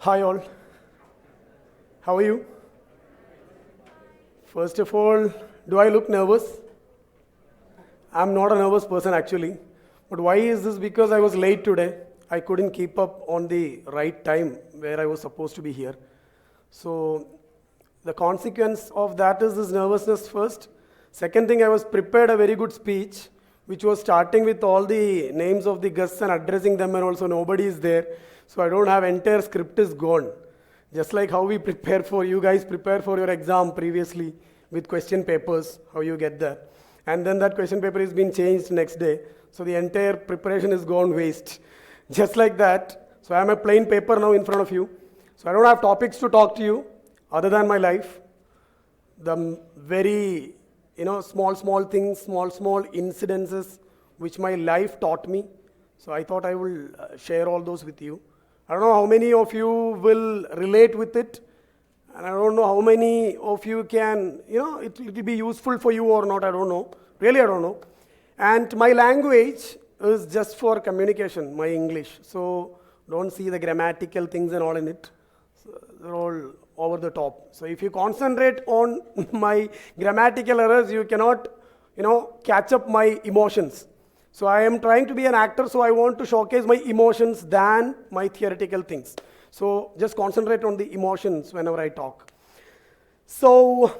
Hi all. How are you? First of all, do I look nervous? I'm not a nervous person actually. But why is this? Because I was late today. I couldn't keep up on the right time where I was supposed to be here. So the consequence of that is this nervousness first. Second thing, I was prepared a very good speech, which was starting with all the names of the guests and addressing them, and also nobody is there. So I don't have entire script is gone. Just like how we prepare for you guys prepare for your exam previously with question papers, how you get that. And then that question paper is being changed next day. So the entire preparation is gone waste. Just like that. So I am a plain paper now in front of you. So I don't have topics to talk to you other than my life. The very, small things, small incidences which my life taught me. So I thought I will share all those with you. I don't know how many of you will relate with it, and I don't know how many of you can, it will be useful for you or not, I don't know. Really, I don't know. And my language is just for communication, my English. So don't see the grammatical things and all in it. So they're all over the top. So if you concentrate on my grammatical errors, you cannot, catch up my emotions. So I am trying to be an actor, so I want to showcase my emotions than my theoretical things. So just concentrate on the emotions whenever I talk. So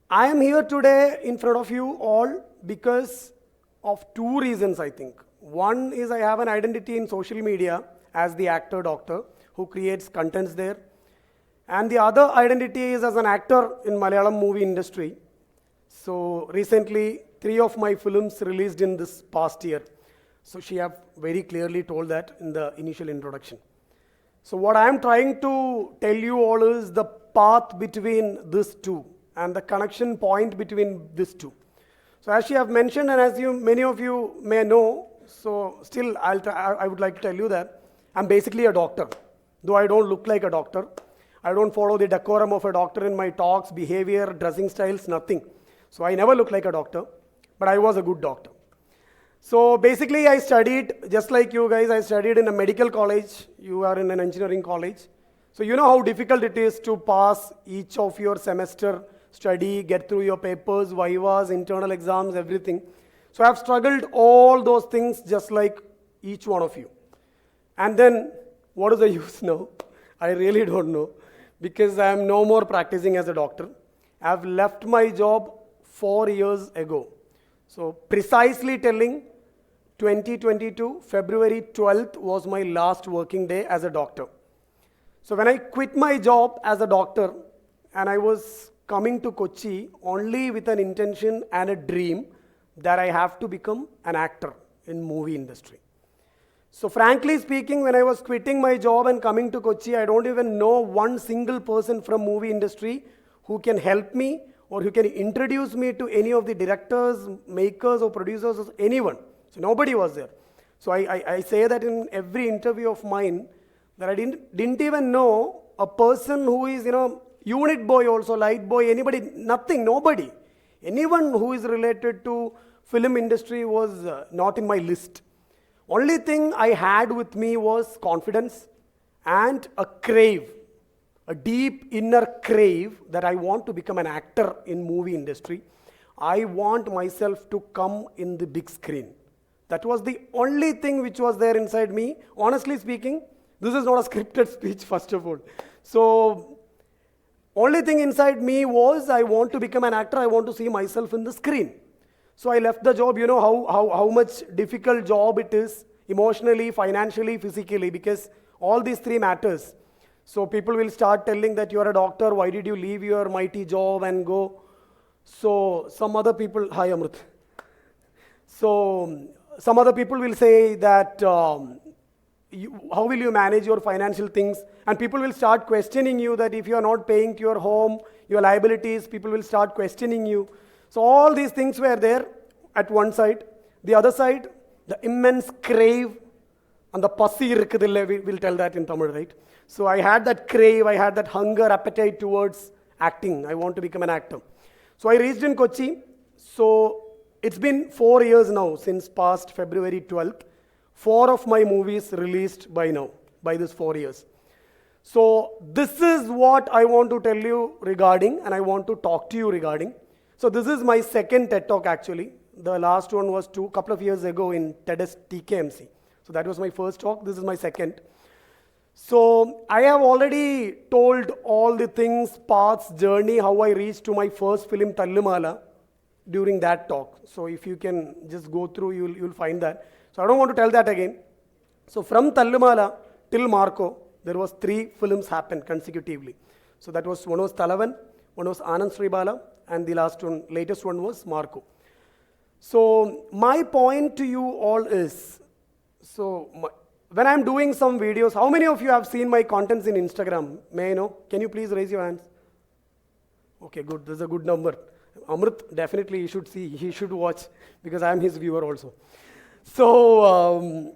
I am here today in front of you all because of two reasons, I think. One is I have an identity in social media as the actor doctor who creates contents there. And the other identity is as an actor in Malayalam movie industry. So recently, 3 of my films released in this past year. So she have very clearly told that in the initial introduction. So what I am trying to tell you all is the path between these two and the connection point between these two. So as she have mentioned, and as many of you may know, so still I would like to tell you that I'm basically a doctor, though I don't look like a doctor. I don't follow the decorum of a doctor in my talks, behavior, dressing styles, nothing. So I never look like a doctor, but I was a good doctor. So basically I studied, just like you guys, I studied in a medical college. You are in an engineering college. So you know how difficult it is to pass each of your semester study, get through your papers, vivas, internal exams, everything. So I have struggled all those things just like each one of you. And then what is the use now? I really don't know, because I am no more practicing as a doctor. I have left my job 4 years ago. So precisely telling, 2022, February 12th was my last working day as a doctor. So when I quit my job as a doctor, and I was coming to Kochi only with an intention and a dream that I have to become an actor in movie industry. So frankly speaking, when I was quitting my job and coming to Kochi, I don't even know one single person from movie industry who can help me or who can introduce me to any of the directors, makers or producers or anyone. So nobody was there. So I say that in every interview of mine, that I didn't even know a person who is, unit boy also, light boy, anybody, nothing, nobody. Anyone who is related to film industry was not in my list. Only thing I had with me was confidence and a crave, a deep inner crave that I want to become an actor in movie industry. I want myself to come in the big screen. That was the only thing which was there inside me. Honestly speaking, this is not a scripted speech, first of all. So, only thing inside me was I want to become an actor, I want to see myself in the screen. So I left the job, how much difficult job it is, emotionally, financially, physically, because all these 3 matters. So people will start telling that you are a doctor, why did you leave your mighty job and go? So some other people, hi Amrit. So some other people will say that, how will you manage your financial things? And people will start questioning you that if you are not paying to your home, your liabilities, people will start questioning you. So all these things were there at one side. The other side, the immense crave and the pasi irukudille, we'll tell that in Tamil, right? So I had that crave, I had that hunger, appetite towards acting. I want to become an actor. So I reached in Kochi. So it's been 4 years now since past February 12th. 4 of my movies released by now, by this 4 years. So this is what I want to tell you regarding, and I want to talk to you regarding. So this is my second TED Talk actually. The last one was couple of years ago in TEDxMITS. So that was my first talk. This is my second. So I have already told all the things, paths, journey, how I reached to my first film Tallumala during that talk. So if you can just go through, you'll find that. So I don't want to tell that again. So from Tallumala till Marco, there was 3 films happened consecutively. So that was, one was Talavan, one was Anand Sribala, and the latest one was Marco. So my point to you all is, when I'm doing some videos, how many of you have seen my contents in Instagram? May I know? Can you please raise your hands? Okay, good. This is a good number. Amrit, definitely you should see, he should watch, because I am his viewer also. So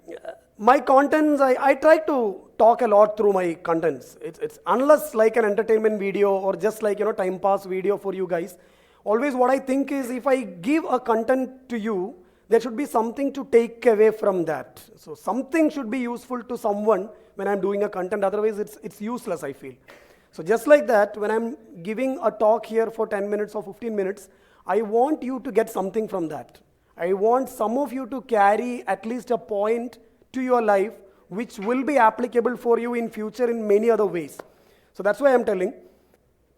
my contents, I try to talk a lot through my contents. It's unless like an entertainment video or just like, time pass video for you guys. Always what I think is, if I give a content to you, there should be something to take away from that. So something should be useful to someone when I'm doing a content, otherwise it's useless, I feel. So just like that, when I'm giving a talk here for 10 minutes or 15 minutes, I want you to get something from that. I want some of you to carry at least a point to your life which will be applicable for you in future in many other ways. So that's why I'm telling,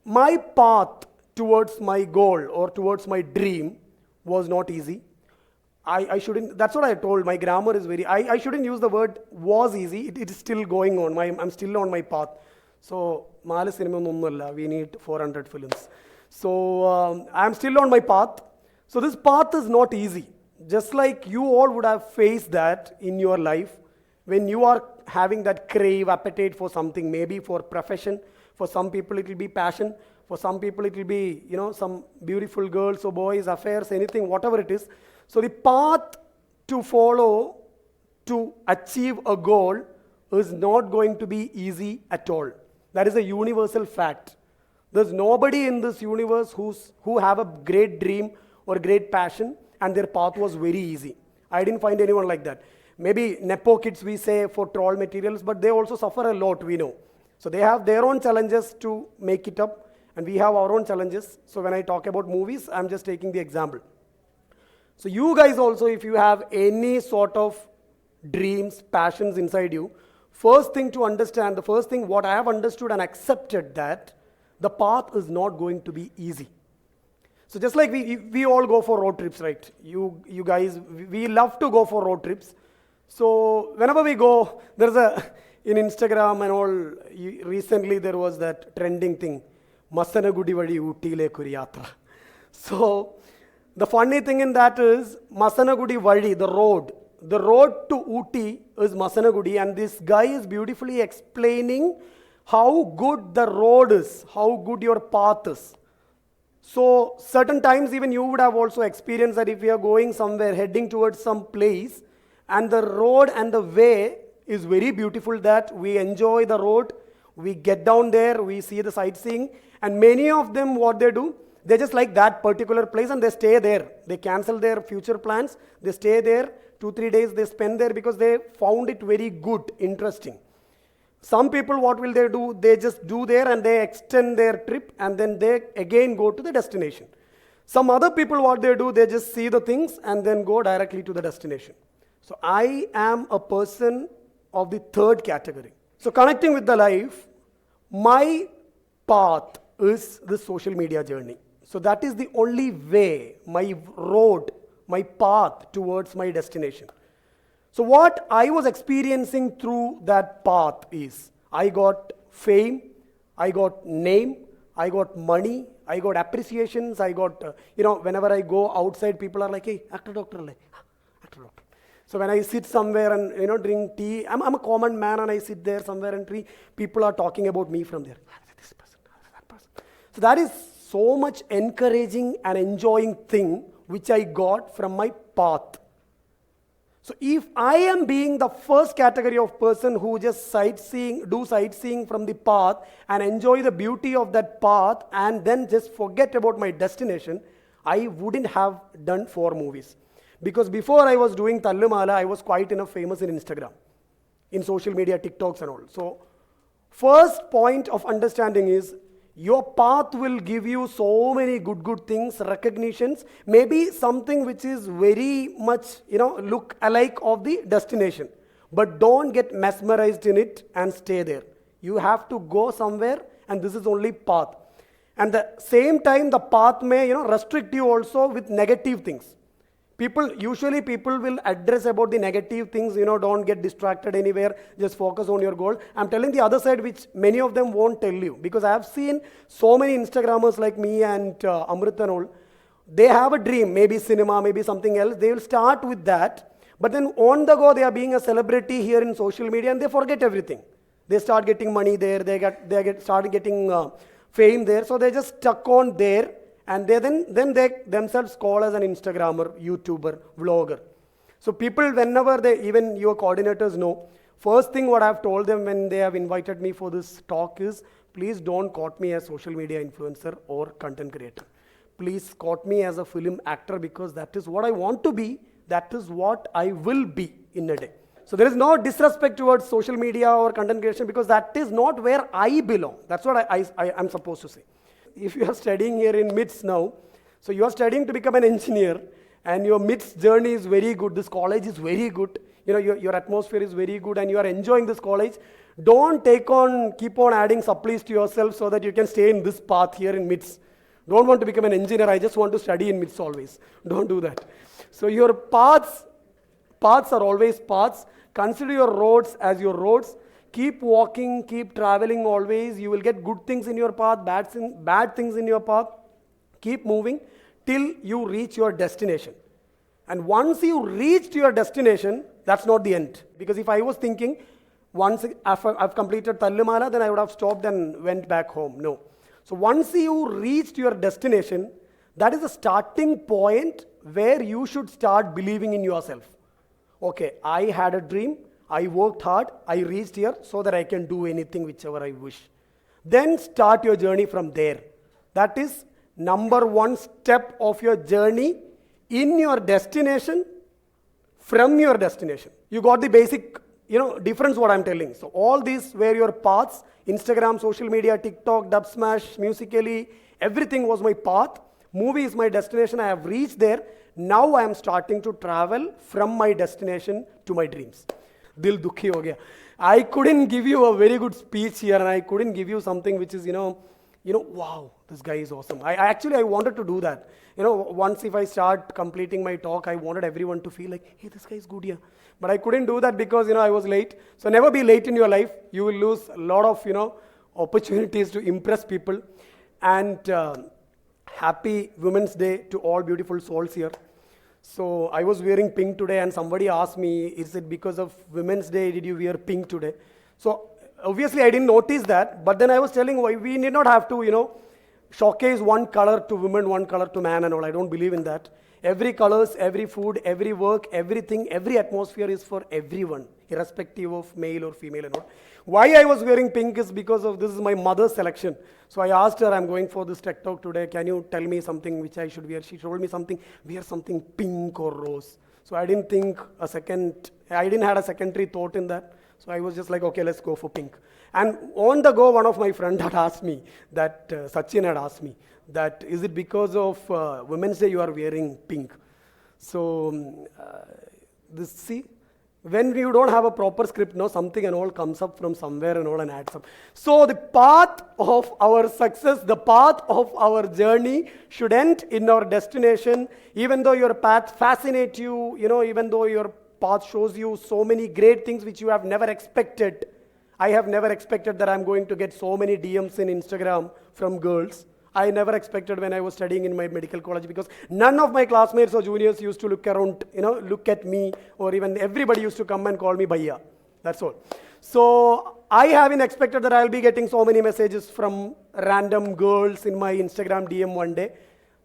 my path towards my goal or towards my dream was not easy. I shouldn't, that's what I told, my grammar is I shouldn't use the word was easy, it is still going on, I'm still on my path. So, we need 400 films. So, I'm still on my path. So this path is not easy. Just like you all would have faced that in your life, when you are having that crave, appetite for something, maybe for profession, for some people it will be passion, for some people it will be, some beautiful girls or boys, affairs, anything, whatever it is. So the path to follow to achieve a goal is not going to be easy at all. That is a universal fact. There's nobody in this universe who have a great dream or great passion and their path was very easy. I didn't find anyone like that. Maybe Nepo kids we say for troll materials, but they also suffer a lot, we know. So they have their own challenges to make it up, and we have our own challenges. So when I talk about movies, I'm just taking the example. So you guys also, if you have any sort of dreams, passions inside you, first thing to understand, the first thing what I have understood and accepted, that the path is not going to be easy. So just like we all go for road trips, right? You guys, we love to go for road trips. So whenever we go, there's in Instagram and all, recently there was that trending thing, Masanagudi Vadi Uttile Kuriyatra. So the funny thing in that is, Masanagudi Vadi, the road to Ooty is Masanagudi, and this guy is beautifully explaining how good the road is, how good your path is. So certain times even you would have also experienced that if you are going somewhere, heading towards some place, and the road and the way is very beautiful, that we enjoy the road, we get down there, we see the sightseeing, and many of them, what they do, they just like that particular place and they stay there. They cancel their future plans, they stay there, 2-3 days they spend there because they found it very good, interesting. Some people, what will they do? They just do there and they extend their trip and then they again go to the destination. Some other people, what they do, they just see the things and then go directly to the destination. So I am a person of the third category. So connecting with the life, my path is the social media journey. So that is the only way, my road, my path towards my destination. So what I was experiencing through that path is, I got fame, I got name, I got money, I got appreciations, I got, whenever I go outside, people are like, hey, actor doctor. So when I sit somewhere and, drink tea, I'm a common man and I sit there somewhere and people are talking about me from there. This person, that person. So that is so much encouraging and enjoying thing which I got from my path. So if I am being the first category of person who just do sightseeing from the path and enjoy the beauty of that path and then just forget about my destination, I wouldn't have done 4 movies. Because before I was doing Tallumala, I was quite enough famous in Instagram, in social media, TikToks and all. So First point of understanding is your path will give you so many good things, recognitions, maybe something which is very much, look alike of the destination. But don't get mesmerized in it and stay there. You have to go somewhere, and this is only path. And the same time, the path may, restrict you also with negative things. Usually people will address about the negative things, don't get distracted anywhere, just focus on your goal. I'm telling the other side, which many of them won't tell you, because I have seen so many Instagrammers like me and Amrit and all. They have a dream, maybe cinema, maybe something else. They will start with that, but then on the go, they are being a celebrity here in social media, and they forget everything. They start getting money there, they start getting fame there, so they just stuck on there. And they they themselves call as an Instagrammer, YouTuber, vlogger. So people, whenever even your coordinators know, first thing what I've told them when they have invited me for this talk is, please don't quote me as social media influencer or content creator. Please quote me as a film actor, because that is what I want to be. That is what I will be in a day. So there is no disrespect towards social media or content creation, because that is not where I belong. That's what I'm supposed to say. If you are studying here in MITS now, so you are studying to become an engineer, and your MITS journey is very good, this college is very good, your atmosphere is very good, and you are enjoying this college, don't keep on adding supplies to yourself so that you can stay in this path here in MITS. Don't want to become an engineer, I just want to study in MITS always. Don't do that. So your paths are always paths. Consider your roads as your roads. Keep walking, keep traveling always. You will get good things in your path, bad things in your path. Keep moving till you reach your destination. And once you reach your destination, that's not the end. Because if I was thinking, once I've completed Tallimala, then I would have stopped and went back home. No. So once you reached your destination, that is the starting point where you should start believing in yourself. Okay, I had a dream. I worked hard, I reached here so that I can do anything whichever I wish. Then start your journey from there. That is number one step of your journey in your destination, from your destination. You got the basic, difference what I'm telling. So all these were your paths. Instagram, social media, TikTok, Dub Smash, Musically, everything was my path. Movie is my destination, I have reached there. Now I am starting to travel from my destination to my dreams. Dil dukhi ho gaya. I couldn't give you a very good speech here, and I couldn't give you something which is, wow, this guy is awesome. I wanted to do that. Once if I start completing my talk, I wanted everyone to feel like, hey, this guy is good here. But I couldn't do that because, I was late. So never be late in your life. You will lose a lot of, opportunities to impress people. And happy Women's Day to all beautiful souls here. So I was wearing pink today, and somebody asked me, is it because of Women's Day did you wear pink today? So obviously I didn't notice that, but then I was telling why we need not have to, showcase one color to women, one color to man and all. I don't believe in that. Every colors, every food, every work, everything, every atmosphere is for everyone, irrespective of male or female and all. Why I was wearing pink is because of this is my mother's selection. So I asked her, I'm going for this tech talk today. Can you tell me something which I should wear? She told me something, wear something pink or rose. So I didn't have a secondary thought in that. So I was just like, okay, let's go for pink. And on the go, one of my friends had asked me that, Sachin had asked me that, is it because of Women's Day you are wearing pink? So when you don't have a proper script, something and all comes up from somewhere and all and adds up. So the path of our success, the path of our journey should end in our destination. Even though your path fascinates you, even though your path shows you so many great things which you have never expected. I have never expected that I'm going to get so many DMs in Instagram from girls. I never expected when I was studying in my medical college, because none of my classmates or juniors used to look around, look at me, or even everybody used to come and call me Bhaiya. That's all. So I haven't expected that I'll be getting so many messages from random girls in my Instagram DM one day.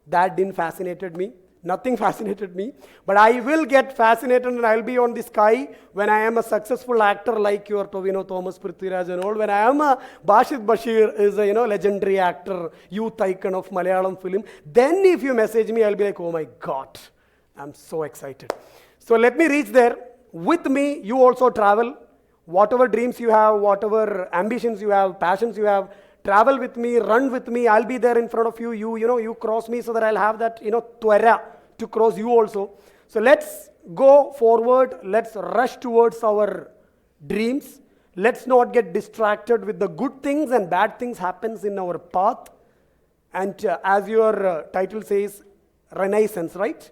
That didn't fascinate me. Nothing fascinated me. But I will get fascinated, and I'll be on the sky when I am a successful actor like your Tovino Thomas Prithviraj and all. When I am a Bashid Basheer is a legendary actor, youth icon of Malayalam film. Then if you message me, I'll be like, oh my God, I'm so excited. So let me reach there. With me, you also travel. whatever dreams you have, whatever ambitions you have, passions you have, travel with me, run with me. I'll be there in front of you. You cross me so that I'll have that, twara to cross you also. So let's go forward. Let's rush towards our dreams. Let's not get distracted with the good things and bad things happens in our path. And as your title says, Renaissance, right?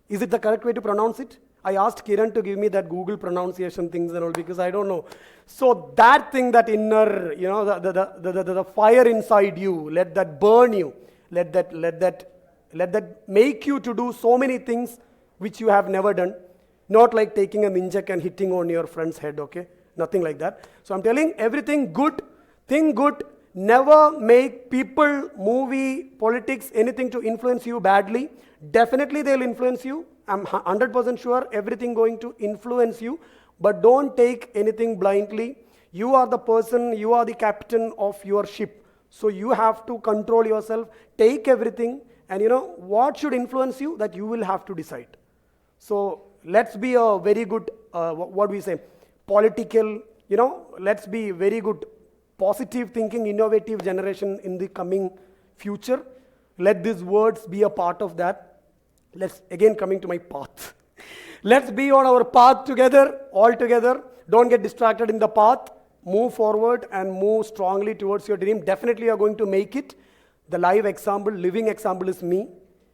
Is it the correct way to pronounce it? I asked Kiran to give me that Google pronunciation things and all because I don't know. So that thing, that inner, the fire inside you, let that burn you. Let that make you to do so many things which you have never done. Not like taking a ninja and hitting on your friend's head, okay? Nothing like that. So I'm telling everything good, think good. Never make people, movie, politics, anything to influence you badly. Definitely they'll influence you. I'm 100% sure everything going to influence you. But don't take anything blindly. You are the person, you are the captain of your ship. So you have to control yourself. Take everything. And what should influence you, that you will have to decide. So let's be a very good, what we say, political, let's be very good, positive thinking, innovative generation in the coming future. Let these words be a part of that. Let's, again coming to my path. Let's be on our path together, all together. Don't get distracted in the path. Move forward and move strongly towards your dream. Definitely you are going to make it. The live example, living example is me.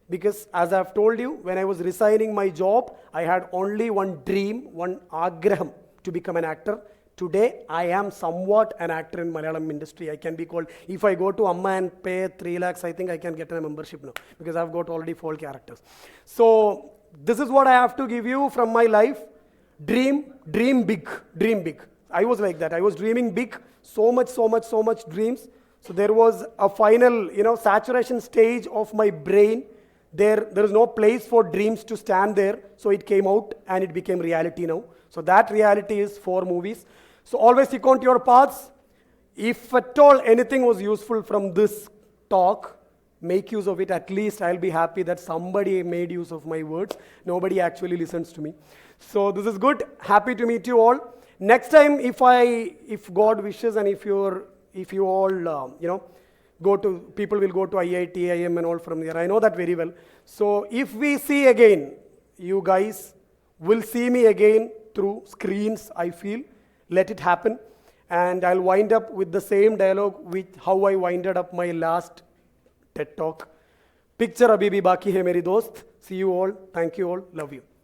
Because as I've told you, when I was resigning my job, I had only one dream, one agraham to become an actor. Today, I am somewhat an actor in Malayalam industry. I can be called, if I go to Amma and pay 3 lakhs, I think I can get a membership now. Because I've got already 4 characters. So, this is what I have to give you from my life. Dream big, dream big. I was like that. I was dreaming big, so much dreams. So there was a final, saturation stage of my brain. There is no place for dreams to stand there. So it came out and it became reality now. So that reality is 4 movies. So always stick on to your paths. If at all anything was useful from this talk, make use of it. At least I'll be happy that somebody made use of my words. Nobody actually listens to me. So this is good. Happy to meet you all. Next time, if God wishes, and if you all, people will go to IIT, IIM and all from there. I know that very well. So if we see again, you guys will see me again through screens, I feel. Let it happen. And I'll wind up with the same dialogue with how I winded up my last TED talk. Picture abhi bhi baki hai meri dost. See you all. Thank you all. Love you.